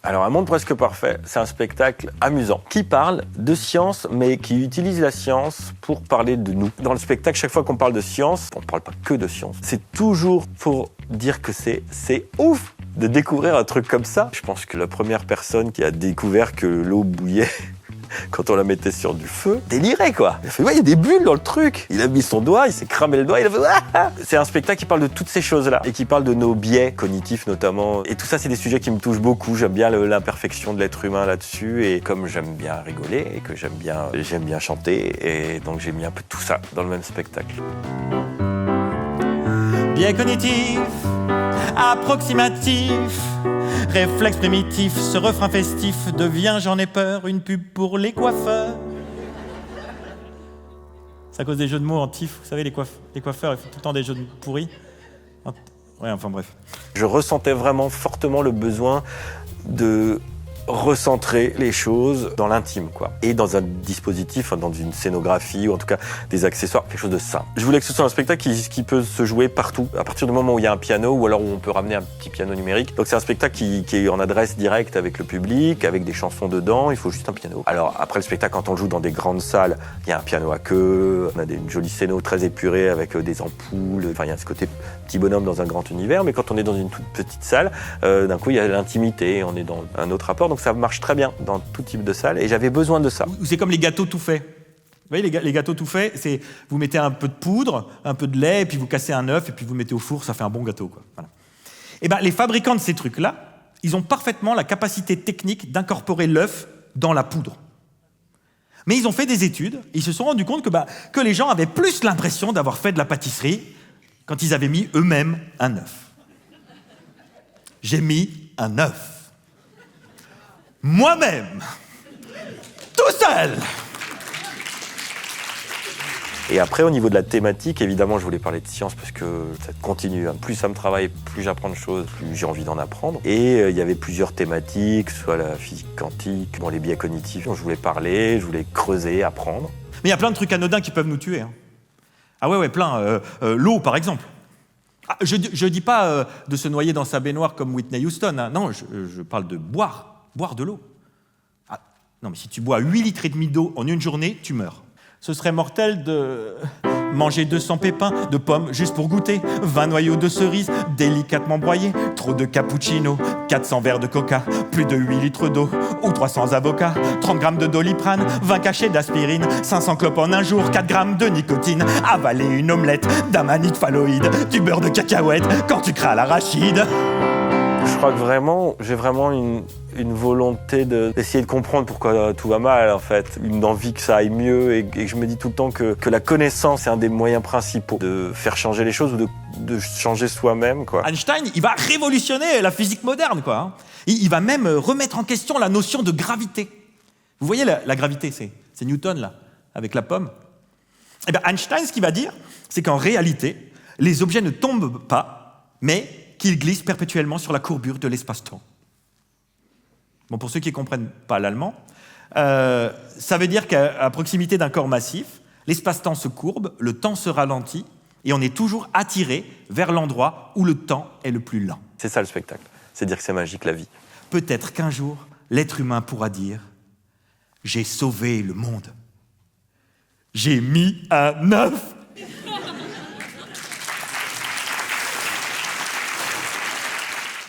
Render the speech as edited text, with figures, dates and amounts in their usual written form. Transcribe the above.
Alors, Un monde presque parfait, c'est un spectacle amusant qui parle de science, mais qui utilise la science pour parler de nous. Dans le spectacle, chaque fois qu'on parle de science, on ne parle pas que de science. C'est toujours pour dire que c'est ouf de découvrir un truc comme ça. Je pense que la première personne qui a découvert que l'eau bouillait quand on la mettait sur du feu, délirait quoi. Il a fait, ouais, il y a des bulles dans le truc. Il a mis son doigt, il s'est cramé le doigt, il a fait, ah. C'est un spectacle qui parle de toutes ces choses-là et qui parle de nos biais cognitifs notamment. Et tout ça, c'est des sujets qui me touchent beaucoup. J'aime bien l'imperfection de l'être humain là-dessus. Et comme j'aime bien rigoler et que j'aime bien chanter, et donc j'ai mis un peu tout ça dans le même spectacle. Biais cognitif, approximatif, réflexe primitif, ce refrain festif devient, j'en ai peur, une pub pour les coiffeurs. C'est à cause des jeux de mots en tif, vous savez, les coiffeurs, ils font tout le temps des jeux de mots pourris. Ouais, enfin bref. Je ressentais vraiment fortement le besoin de recentrer les choses dans l'intime, quoi. Et dans un dispositif, dans une scénographie, ou en tout cas des accessoires, quelque chose de simple. Je voulais que ce soit un spectacle qui peut se jouer partout, à partir du moment où il y a un piano, ou alors où on peut ramener un petit piano numérique. Donc c'est un spectacle qui est en adresse directe avec le public, avec des chansons dedans, il faut juste un piano. Alors après le spectacle, quand on le joue dans des grandes salles, il y a un piano à queue, on a une jolie scéno très épurée avec des ampoules, enfin il y a ce côté petit bonhomme dans un grand univers, mais quand on est dans une toute petite salle, d'un coup il y a l'intimité, on est dans un autre rapport, donc ça marche très bien dans tout type de salle, et j'avais besoin de ça. C'est comme les gâteaux tout faits. Vous voyez, les gâteaux tout faits, c'est vous mettez un peu de poudre, un peu de lait, et puis vous cassez un œuf, et puis vous mettez au four, ça fait un bon gâteau, quoi. Voilà. Et ben les fabricants de ces trucs-là, ils ont parfaitement la capacité technique d'incorporer l'œuf dans la poudre. Mais ils ont fait des études, et ils se sont rendus compte que les gens avaient plus l'impression d'avoir fait de la pâtisserie quand ils avaient mis eux-mêmes un œuf. J'ai mis un œuf. Moi-même, tout seul. Et après, au niveau de la thématique, évidemment, je voulais parler de science parce que ça continue. Plus ça me travaille, plus j'apprends de choses, plus j'ai envie d'en apprendre. Et il y avait plusieurs thématiques, soit la physique quantique, les biais cognitifs dont je voulais parler, je voulais creuser, apprendre. Mais il y a plein de trucs anodins qui peuvent nous tuer. Hein. Ah ouais, plein. L'eau, par exemple. Ah, je dis pas de se noyer dans sa baignoire comme Whitney Houston. Hein. Non, je parle de boire de l'eau. Ah, non, mais si tu bois 8 litres et demi d'eau en une journée, tu meurs. Ce serait mortel de manger 200 pépins de pommes juste pour goûter, 20 noyaux de cerises délicatement broyés, trop de cappuccino, 400 verres de coca, plus de 8 litres d'eau ou 300 avocats, 30 grammes de doliprane, 20 cachets d'aspirine, 500 clopes en un jour, 4 grammes de nicotine, avaler une omelette d'amanite phalloïde, du beurre de cacahuète quand tu crains l'arachide. Je crois que j'ai vraiment une volonté d'essayer de comprendre pourquoi tout va mal, en fait. Une envie que ça aille mieux, et je me dis tout le temps que la connaissance est un des moyens principaux de faire changer les choses ou de changer soi-même, quoi. Einstein, il va révolutionner la physique moderne, quoi. Hein. Il va même remettre en question la notion de gravité. Vous voyez la gravité, c'est Newton, là, avec la pomme. Eh bien, Einstein, ce qu'il va dire, c'est qu'en réalité, les objets ne tombent pas, mais qu'ils glissent perpétuellement sur la courbure de l'espace-temps. Bon, pour ceux qui ne comprennent pas l'allemand, ça veut dire qu'à proximité d'un corps massif, l'espace-temps se courbe, le temps se ralentit, et on est toujours attiré vers l'endroit où le temps est le plus lent. C'est ça le spectacle, c'est dire que c'est magique la vie. Peut-être qu'un jour, l'être humain pourra dire « J'ai sauvé le monde. J'ai mis un œuf !»